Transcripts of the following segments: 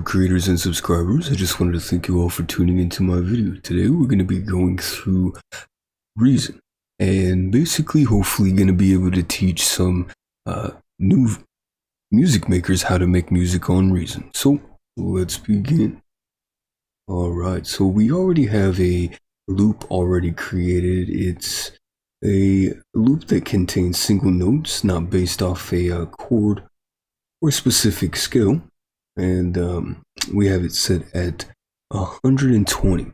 creators and subscribers, I just wanted to thank you all for tuning into my video. Today we're going to be going through Reason, and basically hopefully going to be able to teach some new music makers how to make music on Reason. So let's begin. Alright, so we already have a loop already created. It's a loop that contains single notes, not based off a chord or specific scale. And we have it set at 120.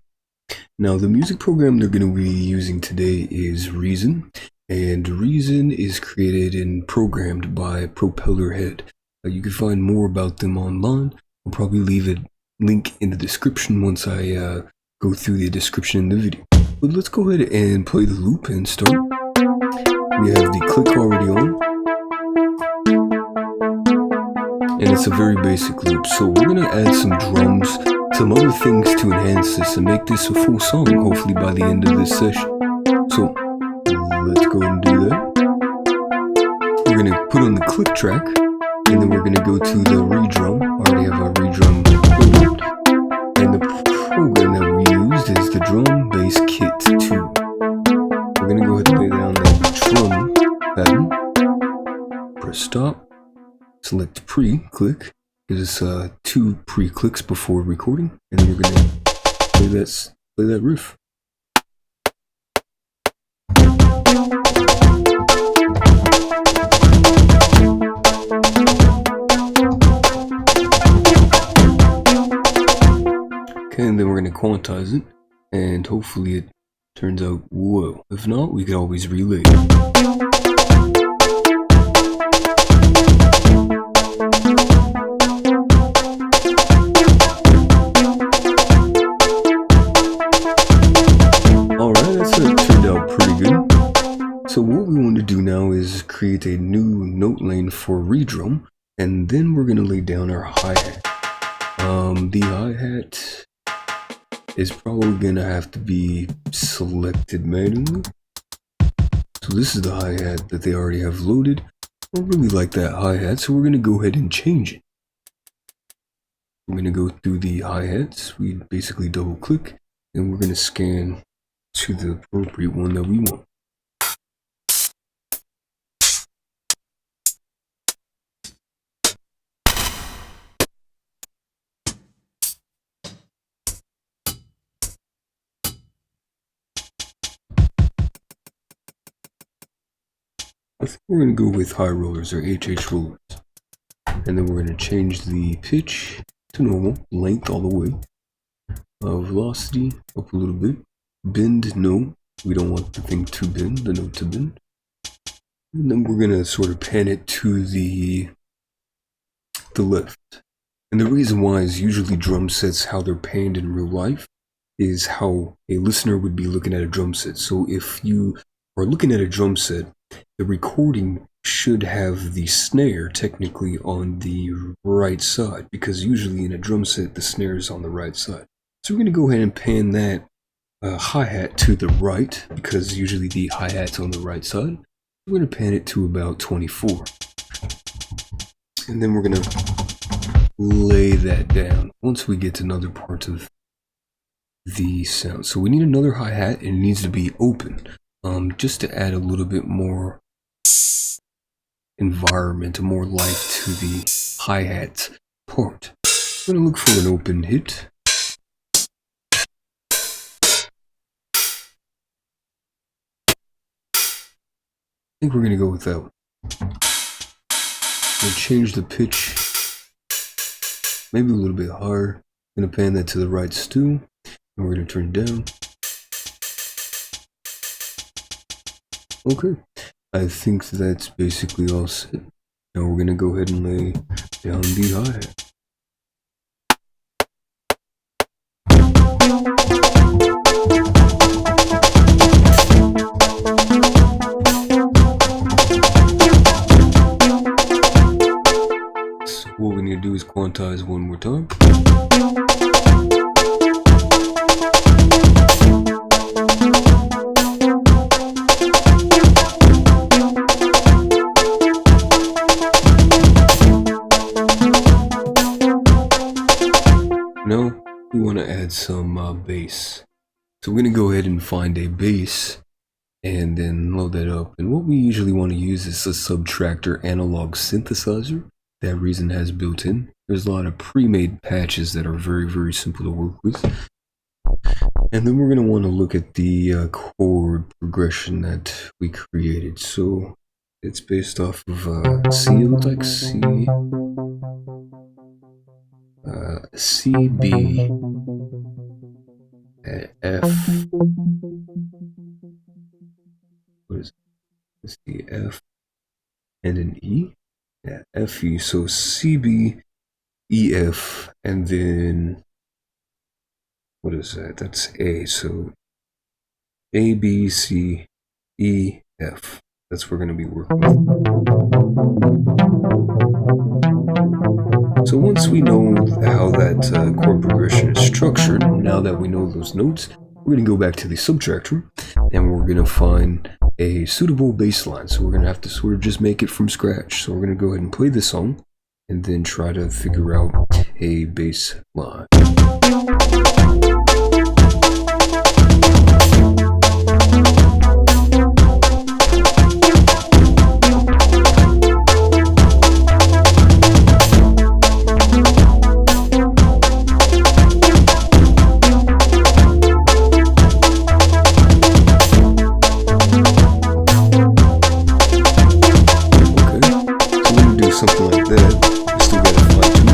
Now the music program they're going to be using today is Reason, and Reason is created and programmed by Propellerhead. You can find more about them online. I'll probably leave a link in the description once I go through the description in the video. But let's go ahead and play the loop and start. We have the click already on. And it's a very basic loop, so we're going to add some drums, some other things to enhance this and make this a full song, hopefully by the end of this session. So, let's go and do that. We're going to put on the click track, and then we're going to go to the redrum. I already have our redrum loaded. And the program that we used is the Drum Bass Kit 2. We're going to go ahead and lay down the drum pattern. Press stop. Select pre-click, gives us 2 pre-clicks before recording, and then we're going to play that riff. Okay, and then we're going to quantize it, and hopefully it turns out well. If not, we can always relay it. So what we want to do now is create a new note lane for redrum, and then we're going to lay down our hi-hat. The hi-hat is probably going to have to be selected manually. So this is the hi-hat that they already have loaded. I don't really like that hi-hat, so we're going to go ahead and change it. We're going to go through the hi-hats. We basically double click, and we're going to scan to the appropriate one that we want. I think we're going to go with high rollers or HH rollers. And then we're going to change the pitch to normal, length all the way. Velocity up a little bit. Bend, no. We don't want the thing to bend, the note to bend. And then we're going to sort of pan it to the left. And the reason why is usually drum sets, how they're panned in real life, is how a listener would be looking at a drum set. So if you are looking at a drum set, the recording should have the snare technically on the right side, because usually in a drum set the snare is on the right side. So we're going to go ahead and pan that hi-hat to the right, because usually the hi-hat's on the right side. We're going to pan it to about 24. And then we're going to lay that down once we get to another part of the sound. So we need another hi-hat, and it needs to be open. Just to add a little bit more environment, more life to the hi-hat part. I'm going to look for an open hit. I think we're going to go with that one. We'll change the pitch maybe a little bit higher. I'm going to pan that to the right still, and we're going to turn it down. Okay, I think that's basically all set. Now we're going to go ahead and lay down the hi-hat. So what we need to do is quantize one more time. we want to add some bass. So we're going to go ahead and find a bass and then load that up. And what we usually want to use is a subtractor analog synthesizer that Reason has built in. There's a lot of pre-made patches that are very, very simple to work with. And then we're going to want to look at the chord progression that we created. So it's based off of C, it looks like C, C, B, F. What is it? It's the F and an E. Yeah, F, E. So C, B, E, F, and then what is that? That's A. So A, B, C, E, F. That's what we're going to be working with. So once we know how that chord progression is structured, now that we know those notes, we're going to go back to the subtractor and we're going to find a suitable bass line. So we're going to have to sort of just make it from scratch. So we're going to go ahead and play this song and then try to figure out a bass line. Something like that. We still got to fine tune it.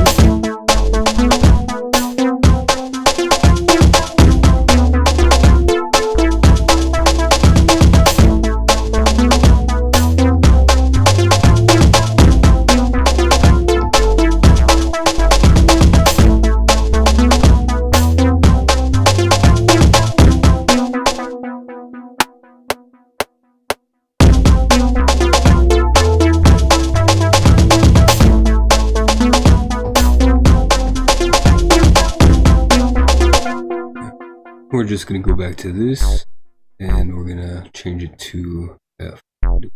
We're just going to go back to this and we're going to change it to F. We're going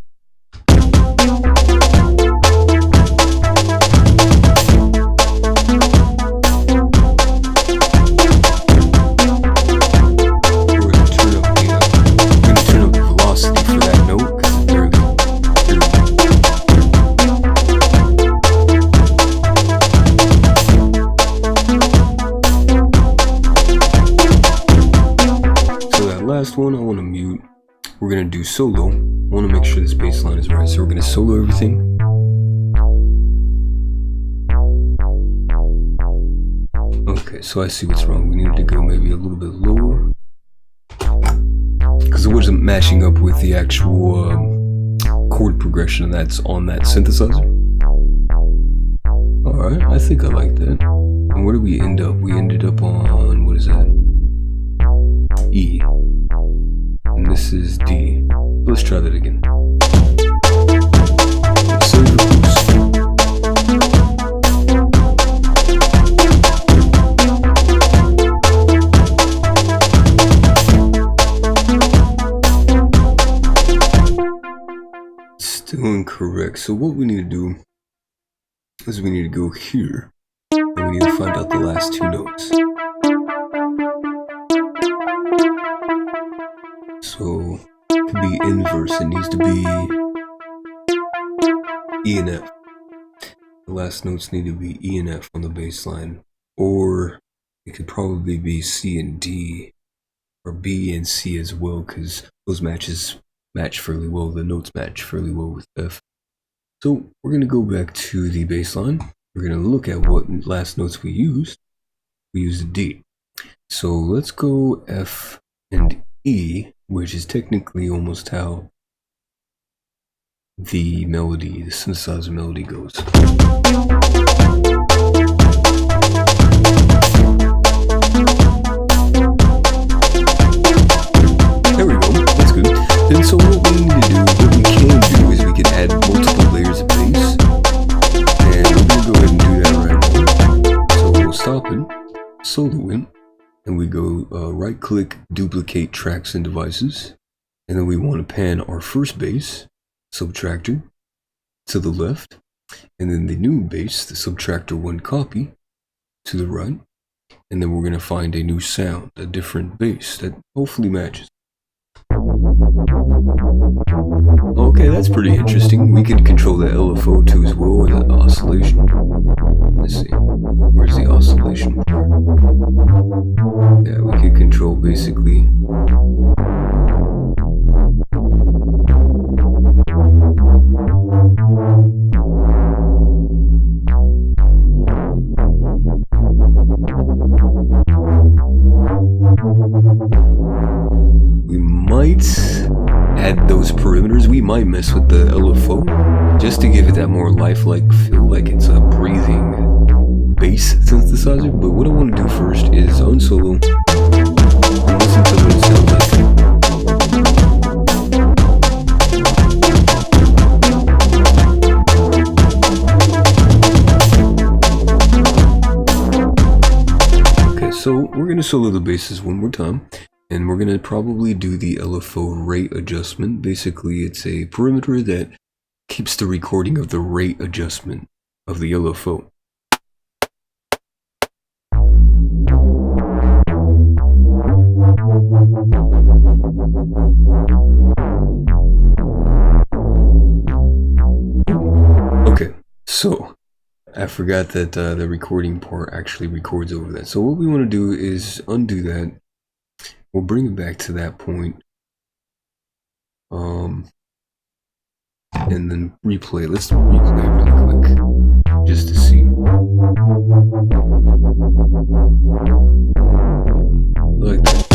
to turn up the velocity for that note because it's very good. Last one I want to mute. We're going to do solo. I want to make sure this bass line is right, so we're going to solo everything. Okay, so I see what's wrong. We needed to go maybe a little bit lower because it wasn't matching up with the actual chord progression that's on that synthesizer. Alright, I think I like that. And where did we end up? We ended up on, what is that? E. And this is D. Let's try that again. Save the boost. Still incorrect. So what we need to do is we need to go here and we need to find out the last two notes. So it could be inverse, it needs to be E and F. The last notes need to be E and F on the bass line. Or it could probably be C and D, or B and C as well, because those match fairly well, the notes match fairly well with F. So we're going to go back to the bass line. We're going to look at what last notes we used. We used a D. So let's go F and E, which is technically almost how the melody, the synthesizer melody goes. There we go, that's good. And so what we need to do, what we can do is we can add multiple layers of bass. And we're going to go ahead and do that right now. So we'll stop it, solo it. And we go right click, duplicate tracks and devices. And then we want to pan our first bass, subtractor, to the left. And then the new bass, the subtractor 1 copy, to the right. and then we're going to find a new sound, a different bass that hopefully matches. Okay, that's pretty interesting. We could control the LFO too as well, or the oscillation. Let's see, where's the oscillation part? Yeah, we could control basically we might add those perimeters. We might mess with the LFO just to give it that more lifelike feel, like it's a breathing bass synthesizer. But what I want to do first is unsolo and listen to what it sounds like. Okay, so we're going to solo the basses one more time. And we're going to probably do the LFO rate adjustment. Basically, it's a parameter that keeps the recording of the rate adjustment of the LFO. Okay, so I forgot that the recording part actually records over that. So what we want to do is undo that. We'll bring it back to that point, and then replay. Let's replay really quick, just to see. Like that.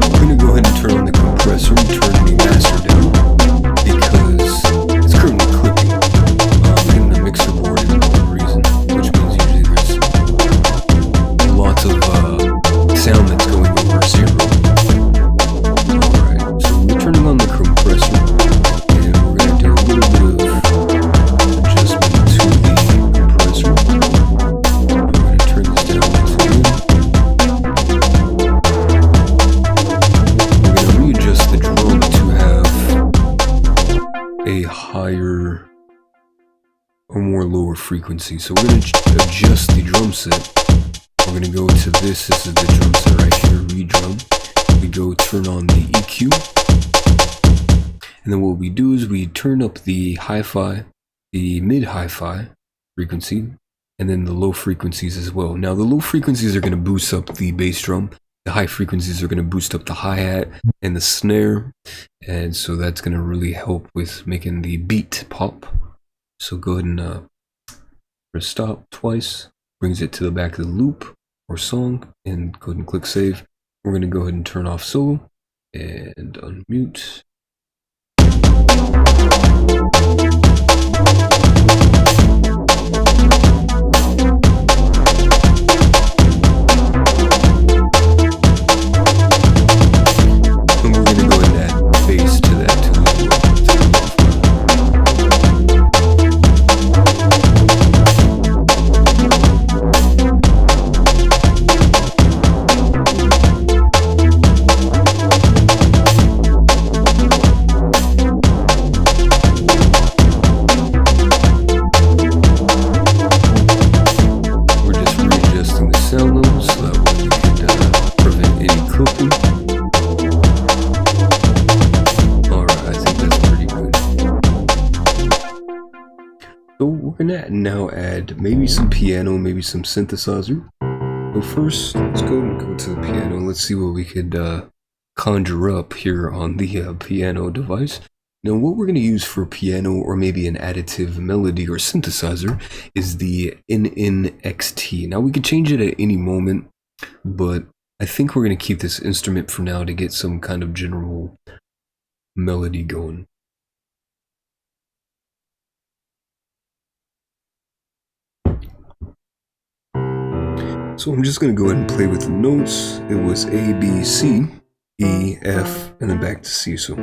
I'm gonna go ahead and turn on the compressor and turn the master down, because it's currently clipping in the mixer board for some reason, which means usually there's lots of sound that's going over zero. Alright, so we're turning on the compressor, and we're going to do a little bit of adjustment to the compressor. I'm going to turn this down once again. We're going to readjust the drum to have a higher or more lower frequency. So we're going to adjust the drum set. We're going to go to this is the drum set right here, read drum. We go turn on the EQ. And then what we do is we turn up the hi-fi, the mid-hi-fi frequency, and then the low frequencies as well. Now the low frequencies are going to boost up the bass drum. The high frequencies are going to boost up the hi-hat and the snare. And so that's going to really help with making the beat pop. So go ahead and press stop twice. Brings it to the back of the loop or song, and go ahead and click save. We're going to go ahead and turn off solo and unmute. And we're going to go ahead and add bass to that too. Now add maybe some piano, maybe some synthesizer. So first, let's go and go to the piano. Let's see what we could conjure up here on the piano device. Now what we're going to use for piano, or maybe an additive melody or synthesizer, is the NNXT. Now we could change it at any moment, but I think we're going to keep this instrument for now to get some kind of general melody going. So I'm just going to go ahead and play with the notes. It was A, B, C, E, F, and then back to C. So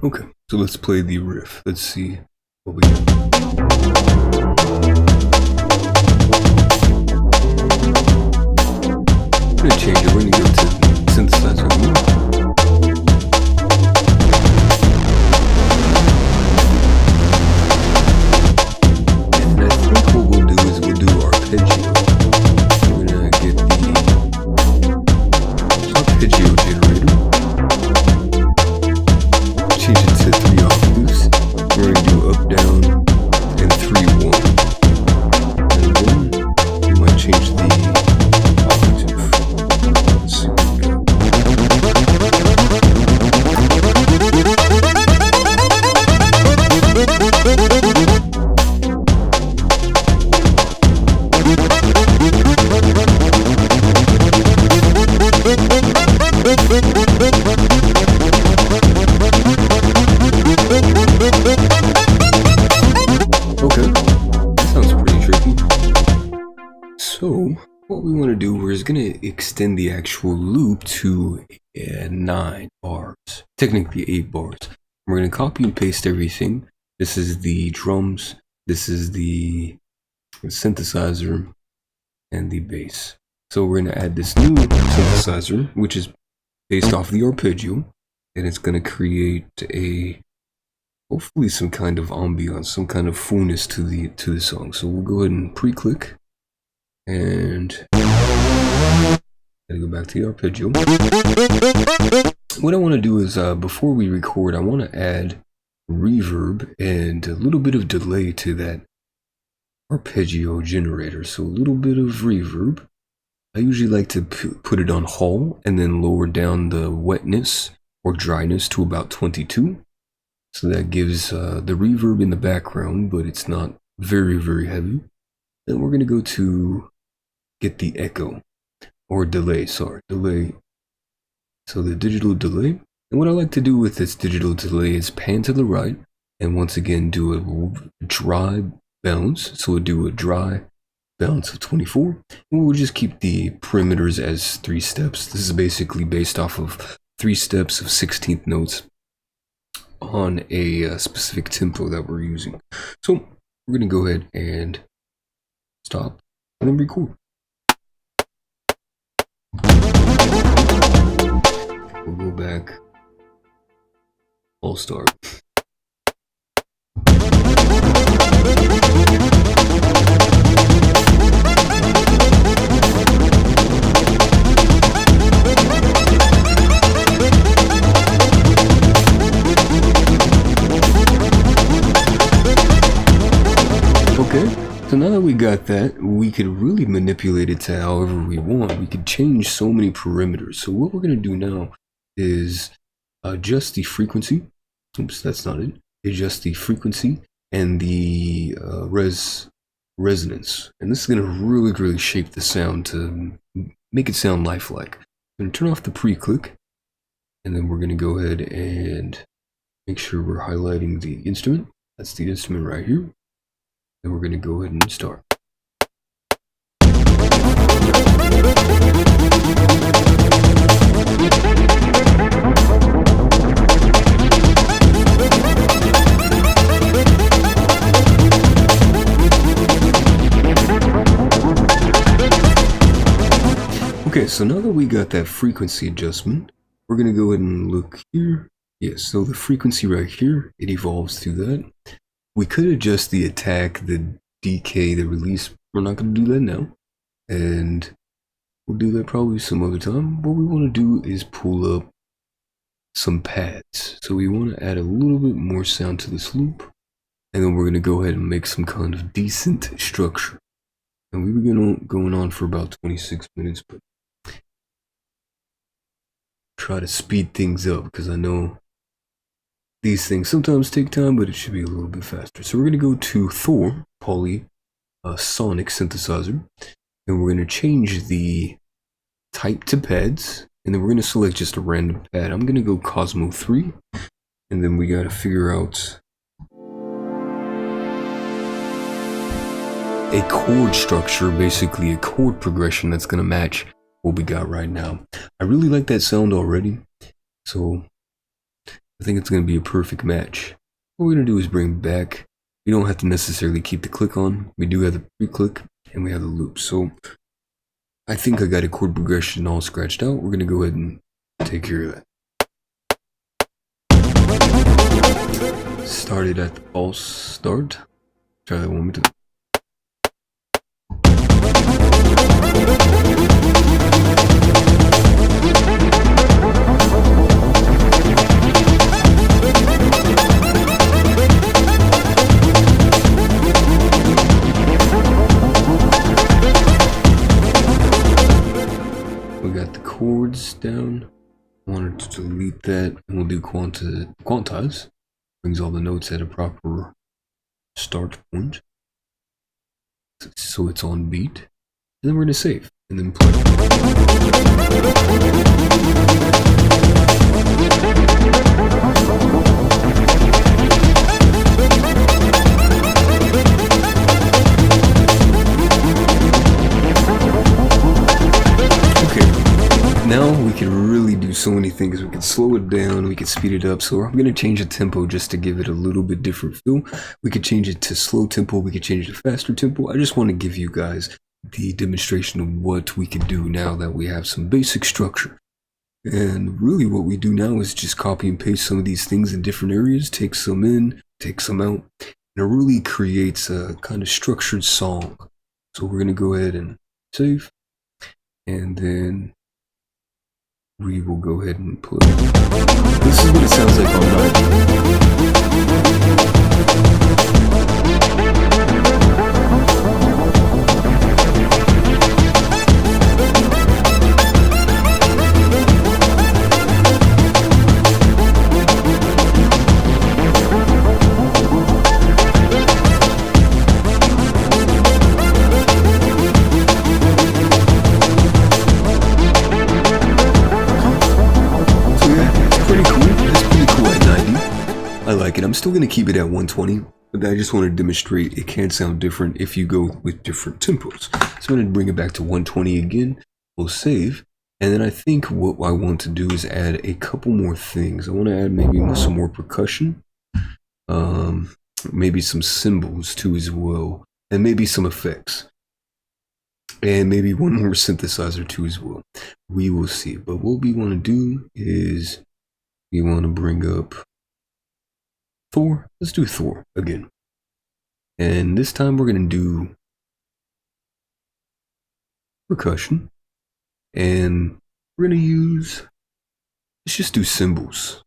Okay, so let's play the riff. Let's see what we got. I'm gonna change it. We're gonna go to the synthesizer mode. And I think what we'll do is we'll do arpeggio. We're gonna get the arpeggio generator. Change it to 3 octaves. We're gonna do up, down, and 3, 1. And then we might change the octave. Let's see what we got. Okay, that sounds pretty tricky. So, what we want to do, we're just going to extend the actual loop to 9 bars. Technically 8 bars. We're going to copy and paste everything. This is the drums, this is the synthesizer, and the bass. So we're going to add this new synthesizer, which is based off the arpeggio, and it's going to create a hopefully some kind of ambiance, some kind of fullness to the song. So we'll go ahead and pre-click, and gotta go back to the arpeggio. What I want to do is before we record, I want to add reverb and a little bit of delay to that arpeggio generator. So a little bit of reverb. I usually like to put it on whole and then lower down the wetness or dryness to about 22. So that gives the reverb in the background, but it's not very, very heavy. Then we're going to go to get the echo or delay, delay. So the digital delay. And what I like to do with this digital delay is pan to the right and once again do a dry bounce. So we'll do a dry bounce of 24. And we'll just keep the perimeters as 3 steps. This is basically based off of 3 steps of 16th notes on a specific tempo that we're using. So we're going to go ahead and stop and then record. We'll go back. I'll start. Okay, so now that we got that, we could really manipulate it to however we want. We could change so many parameters. So what we're going to do now is adjust the frequency. Oops, that's not it. Adjust the frequency and the resonance. And this is going to really shape the sound to make it sound lifelike. I'm going to turn off the pre-click, and then we're going to go ahead and make sure we're highlighting the instrument. That's the instrument right here. And we're going to go ahead and start. Okay, so now that we got that frequency adjustment, we're going to go ahead and look here. Yes, so the frequency right here, it evolves through that. We could adjust the attack, the decay, the release. We're not going to do that now. And we'll do that probably some other time. What we want to do is pull up some pads. So we want to add a little bit more sound to this loop. And then we're going to go ahead and make some kind of decent structure. And we've been going on for about 26 minutes, but try to speed things up because I know these things sometimes take time, but it should be a little bit faster. So we're going to go to Thor Poly Sonic Synthesizer, and we're going to change the type to pads, and then we're going to select just a random pad. I'm going to go Cosmo 3, and then we got to figure out a chord structure, basically a chord progression that's going to match what we got right now. I really like that sound already, so I think it's going to be a perfect match. What we're going to do is bring back. We don't have to necessarily keep the click on. We do have the pre-click and we have the loop. So I think I got a chord progression all scratched out. We're going to go ahead and take care of that. Started at the false start. Try that one more time. We got the chords down. I wanted to delete that, and we'll do quantize. Brings all the notes at a proper start point, so it's on beat. And then we're gonna save and then play. Now we can really do so many things. We can slow it down, we can speed it up. So I'm going to change the tempo just to give it a little bit different feel. We could change it to slow tempo, we could change it to faster tempo. I just want to give you guys the demonstration of what we can do now that we have some basic structure. And really what we do now is just copy and paste some of these things in different areas, take some in, take some out, and it really creates a kind of structured song. So we're going to go ahead and save, and then we will go ahead and play. This is what it sounds like I like it. I'm still going to keep it at 120, but I just want to demonstrate it can sound different if you go with different tempos. So I'm going to bring it back to 120 again. We'll save. And then I think what I want to do is add a couple more things. I want to add maybe some more percussion, maybe some cymbals too as well, and maybe some effects. And maybe one more synthesizer too as well. We will see. But what we want to do is we want to bring up Thor. Let's do Thor again. And this time we're going to do percussion. And we're going to use, let's just do cymbals.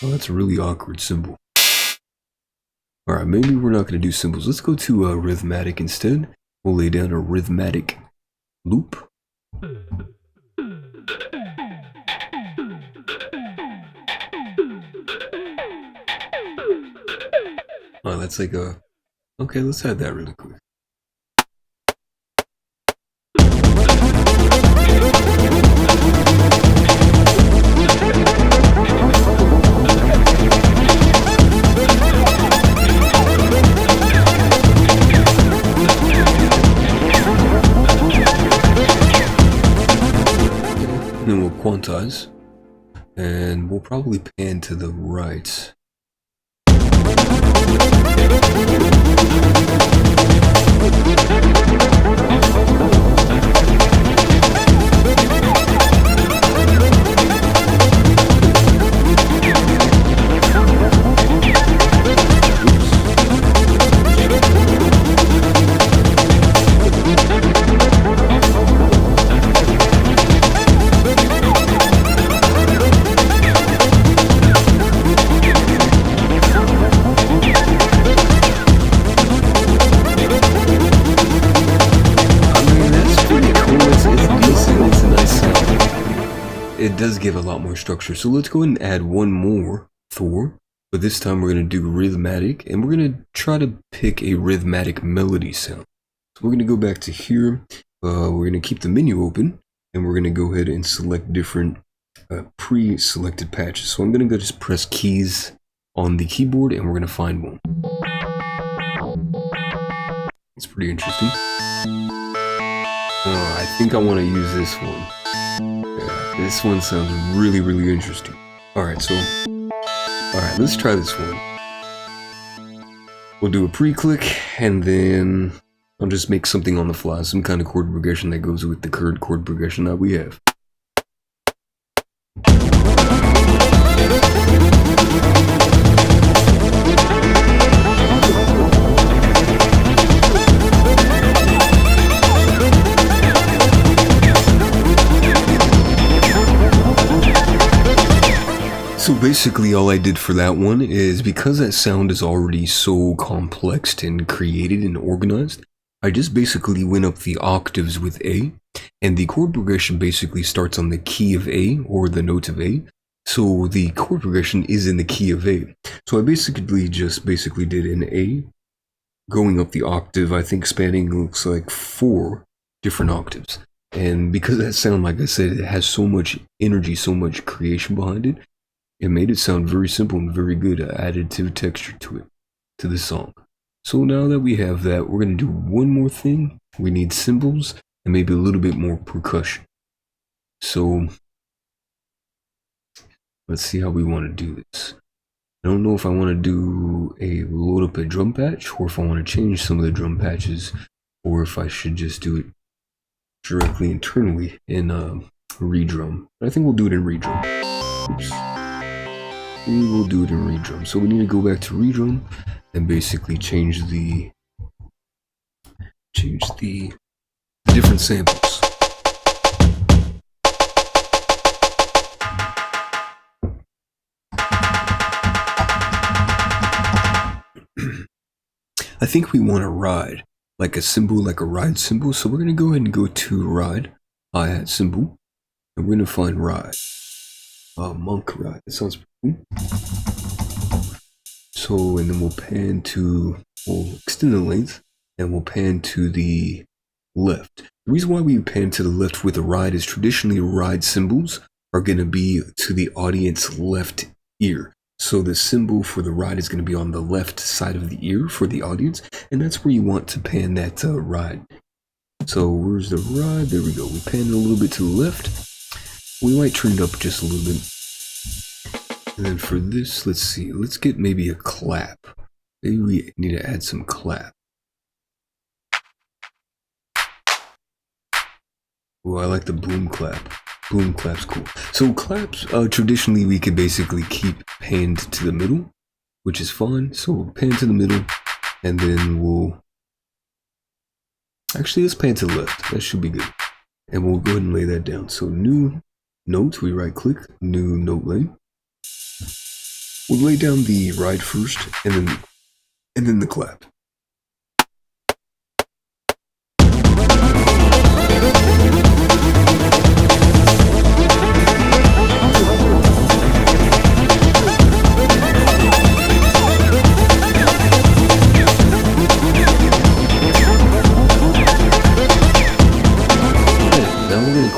Oh, that's a really awkward cymbal. Alright, maybe we're not going to do cymbals. Let's go to rhythmatic instead. We'll lay down a rhythmatic loop. Oh, that's like a... Okay, let's add that really quick. And then we'll quantize. And we'll probably pan to the right. It does give a lot more structure. So let's go ahead and add one more Thor, but this time we're going to do rhythmatic, and we're going to try to pick a rhythmatic melody sound. So we're going to go back to here. We're going to keep the menu open, and we're going to go ahead and select different pre-selected patches. So I'm going to go just press keys on the keyboard, and we're going to find one. It's pretty interesting. I think I want to use this one. Yeah. This one sounds really, really interesting. Alright, let's try this one. We'll do a pre-click, and then I'll just make something on the fly, some kind of chord progression that goes with the current chord progression that we have. So basically all I did for that one is, because that sound is already so complex and created and organized, I just basically went up the octaves with A, and the chord progression basically starts on the key of A, or the note of A, so the chord progression is in the key of A. So I basically did an A, going up the octave, I think spanning looks like 4 different octaves. And because that sound, like I said, it has so much energy, so much creation behind it, it made it sound very simple and very good, additive texture to it, to the song. So now that we have that, we're going to do one more thing. We need cymbals and maybe a little bit more percussion. So let's see how we want to do this. I don't know if I want to do load up a drum patch, or if I want to change some of the drum patches, or if I should just do it directly internally in redrum. I think we'll do it in redrum. Oops. We will do it in redrum. So we need to go back to redrum and basically change the different samples. I think we want to ride, like a cymbal, like a ride cymbal. So we're going to go ahead and go to ride, hi-hat cymbal, and we're going to find ride. Monk ride, that sounds pretty cool. So, and then we'll extend the length, and we'll pan to the left. The reason why we pan to the left with a ride is traditionally ride cymbals are going to be to the audience left ear. So the cymbal for the ride is going to be on the left side of the ear for the audience, and that's where you want to pan that ride. So where's the ride? There we go. We pan it a little bit to the left. We might turn it up just a little bit. And then for this, let's see. Let's get maybe a clap. Maybe we need to add some clap. Oh, I like the boom clap. Boom clap's cool. So claps, traditionally we could basically keep panned to the middle, which is fine. So we'll pan to the middle, and then we'll... Actually, let's pan to the left. That should be good. And we'll go ahead and lay that down. So new note, we right click, new note lay. We'll lay down the ride first, and then the clap.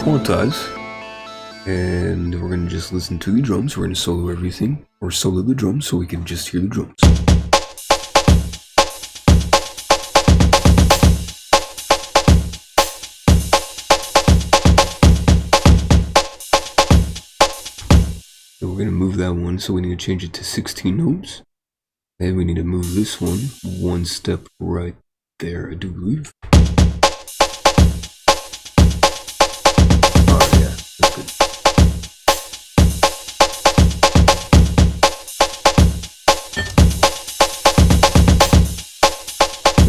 Quantize, and we're going to just listen to the drums. We're going to solo everything, or solo the drums, so we can just hear the drums. So we're going to move that one, so we need to change it to 16 notes. And we need to move this one step right there, I do believe.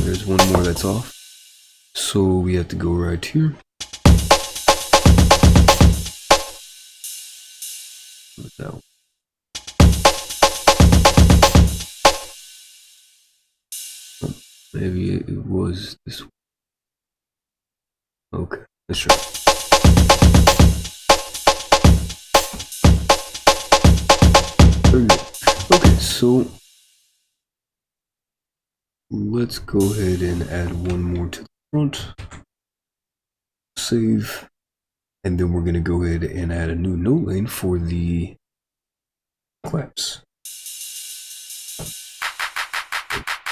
There's one more that's off, so we have to go right here. That one. Oh, maybe it was this one. Okay, let's try. Okay, so let's go ahead and add one more to the front. Save. And then we're going to go ahead and add a new note lane for the claps.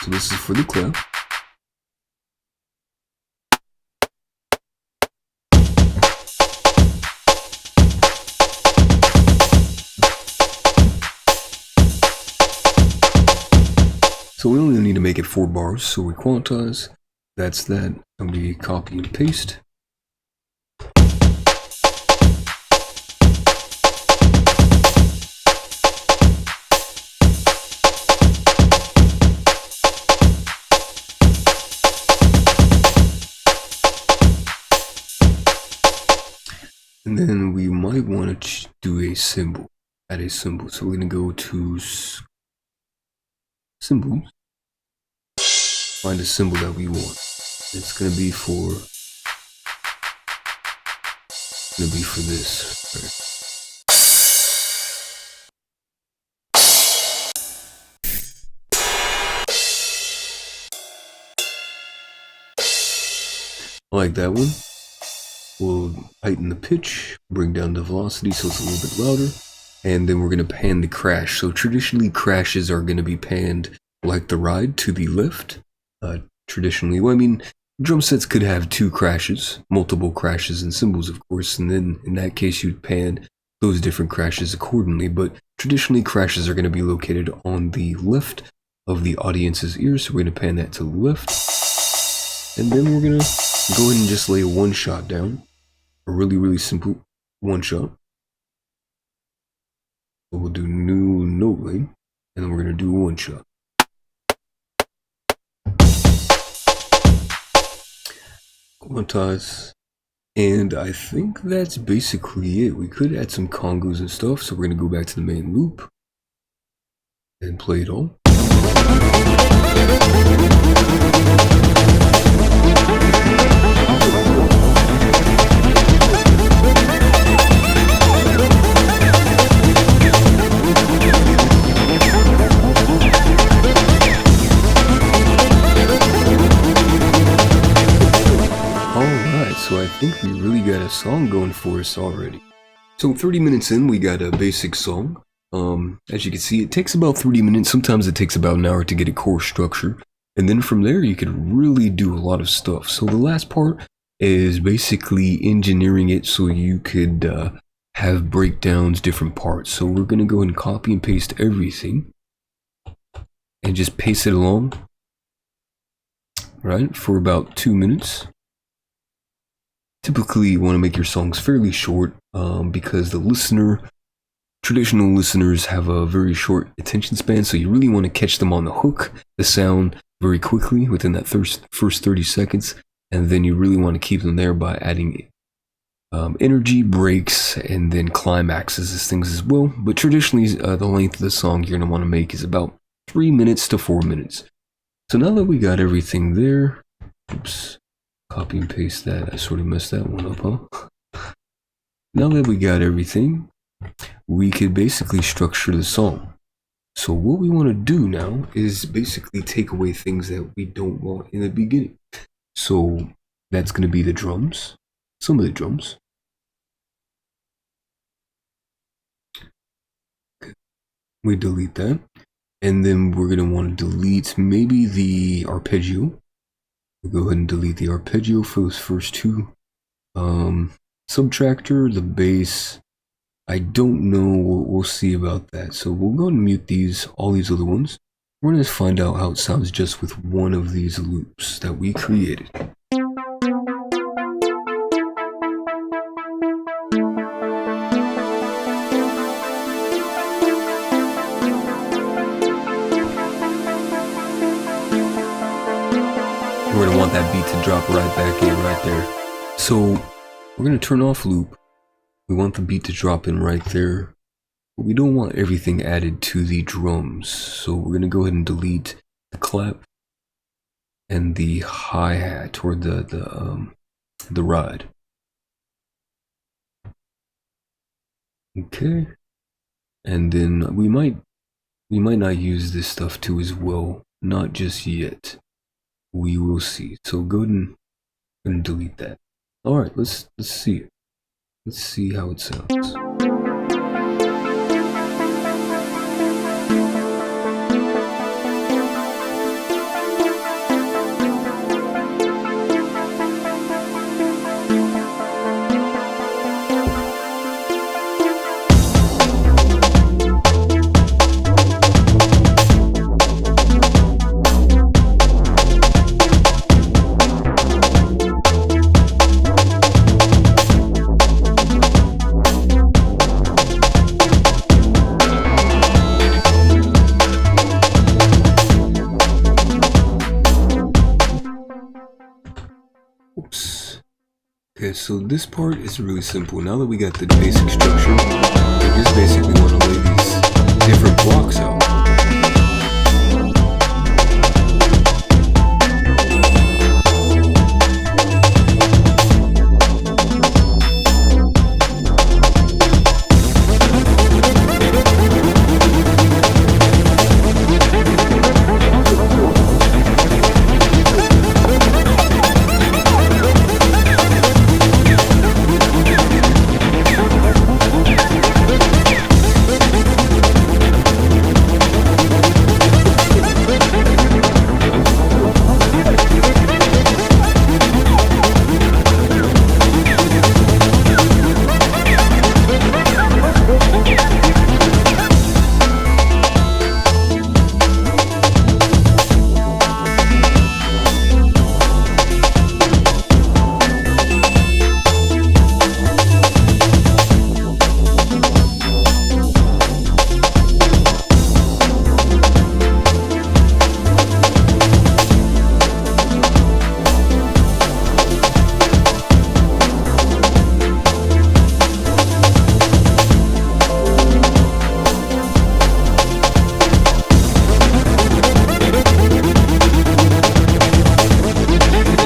So this is for the clap. So we only need to make it 4 bars, so we quantize. That's that. And we copy and paste. And then we might want to do a symbol, add a symbol. So we're going to go to symbols, find a symbol that we want. It's going to be for this. I like that one. We'll heighten the pitch, bring down the velocity so it's a little bit louder, and then we're going to pan the crash. So traditionally crashes are going to be panned like the ride to the left. Traditionally, well, I mean, drum sets could have 2 crashes, multiple crashes and cymbals, of course, and then in that case you'd pan those different crashes accordingly. But traditionally crashes are going to be located on the left of the audience's ear, so we're going to pan that to the left, and then we're going to go ahead and just lay a 1 shot down. A really simple 1 shot. So we'll do new note lay, and then we're going to do 1 shot. Quantize. And I think that's basically it. We could add some congos and stuff, so we're going to go back to the main loop and play it all. So I think we really got a song going for us already. So 30 minutes in, we got a basic song. As you can see, it takes about 30 minutes. Sometimes it takes about an hour to get a core structure. And then from there, you could really do a lot of stuff. So the last part is basically engineering it so you could have breakdowns, different parts. So we're going to go ahead and copy and paste everything and just paste it along, right, for about 2 minutes. Typically, you want to make your songs fairly short because traditional listeners have a very short attention span, so you really want to catch them on the hook, the sound, very quickly within that first 30 seconds, and then you really want to keep them there by adding energy, breaks, and then climaxes as things as well. But traditionally, the length of the song you're going to want to make is about 3 minutes to 4 minutes. So now that we got everything there, oops. Copy and paste that. I sort of messed that one up, huh? Now that we got everything, we could basically structure the song. So what we want to do now is basically take away things that we don't want in the beginning. So that's going to be the drums, some of the drums. Okay. We delete that. And then we're going to want to delete maybe the arpeggio. We'll go ahead and delete the arpeggio for those first 2. Subtractor, the bass, I don't know, we'll see about that. So we'll go ahead and mute all these other ones. We're going to find out how it sounds just with one of these loops that we created. We're going to want that beat to drop right back in right there. So we're going to turn off loop. We want the beat to drop in right there. But we don't want everything added to the drums. So we're going to go ahead and delete the clap and the hi-hat or the ride. Okay. And then we might not use this stuff too as well. Not just yet. We will see. So go ahead and delete that. All right, let's see it. Let's see how it sounds. so this part is really simple. Now that we got the basic structure, we just basically want to lay these different blocks out.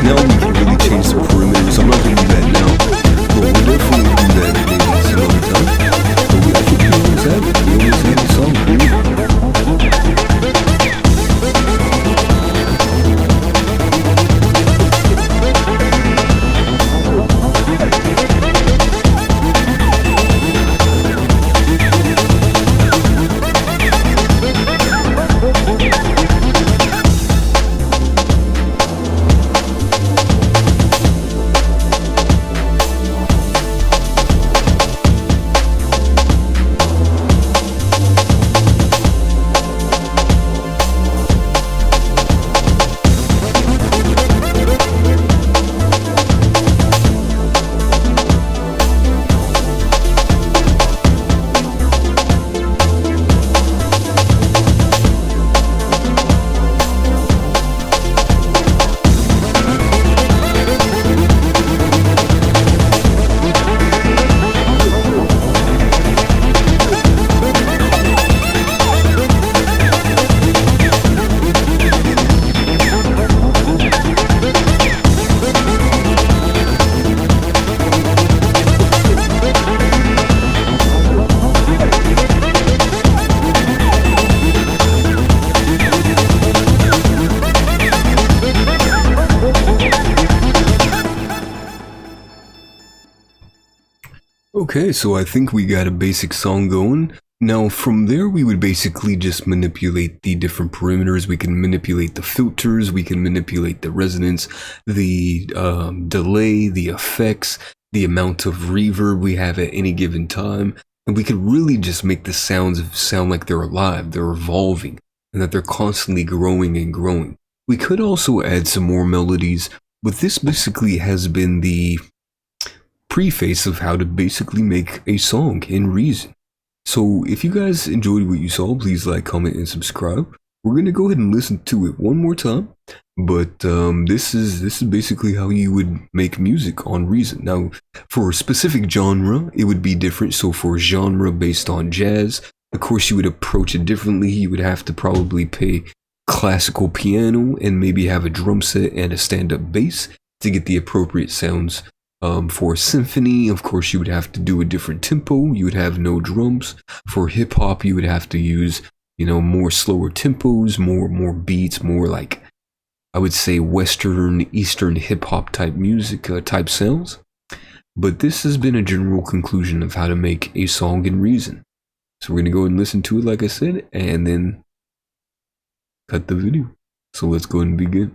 Now we can really change the perimeters. I'm not going to do that now, but we'll definitely do that maybe some other time. But I think we always have it. We always have the song, Okay, so I think we got a basic song going. Now from there we would basically just manipulate the different perimeters. We can manipulate the filters, we can manipulate the resonance, the delay, the effects, the amount of reverb we have at any given time. And we could really just make the sounds sound like they're alive, they're evolving, and that they're constantly growing and growing. We could also add some more melodies, but this basically has been the preface of how to basically make a song in Reason. So if you guys enjoyed what you saw, please like, comment, and subscribe. We're gonna go ahead and listen to it one more time, but this is basically how you would make music on Reason. Now, for a specific genre, it would be different. So for a genre based on jazz, of course you would approach it differently. You would have to probably pay classical piano and maybe have a drum set and a stand-up bass to get the appropriate sounds. For a symphony, of course, you would have to do a different tempo. You would have no drums. For hip hop, you would have to use, more slower tempos, more beats, more like, I would say, Western, Eastern hip hop type music, type sounds. But this has been a general conclusion of how to make a song in Reason. So we're gonna go and listen to it, like I said, and then cut the video. So let's go ahead and begin.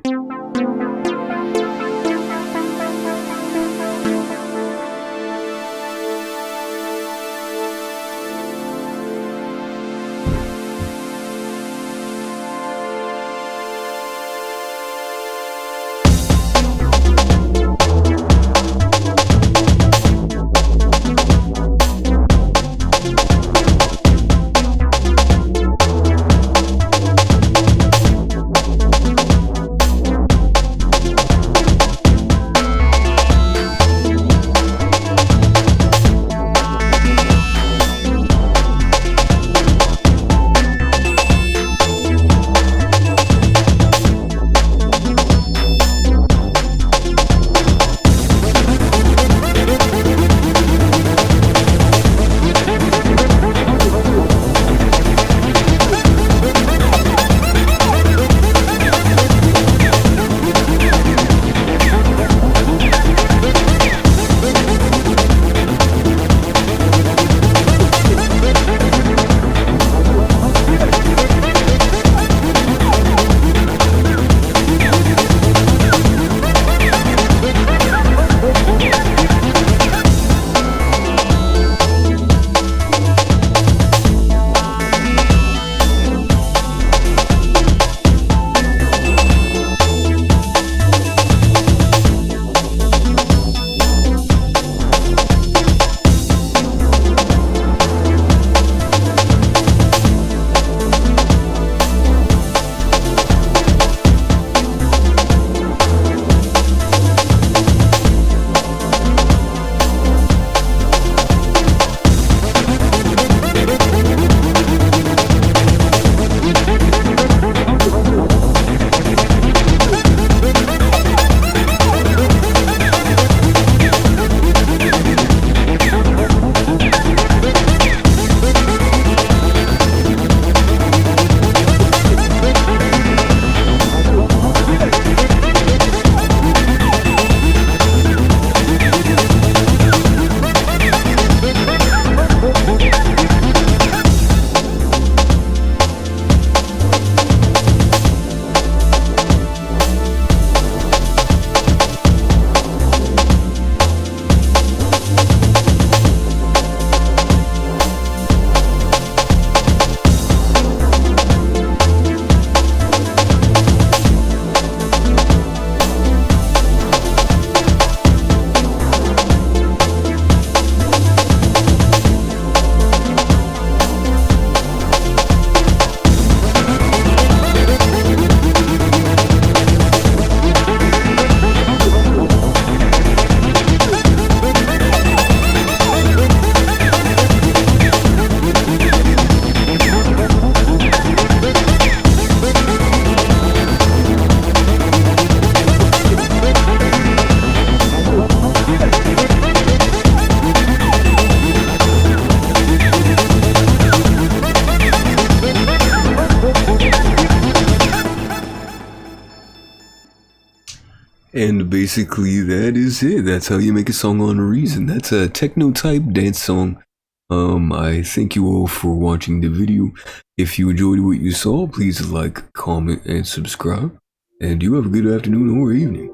And basically, that is it. That's how you make a song on Reason. That's a techno type dance song. I thank you all for watching the video. If you enjoyed what you saw, please like, comment, and subscribe. And you have a good afternoon or evening.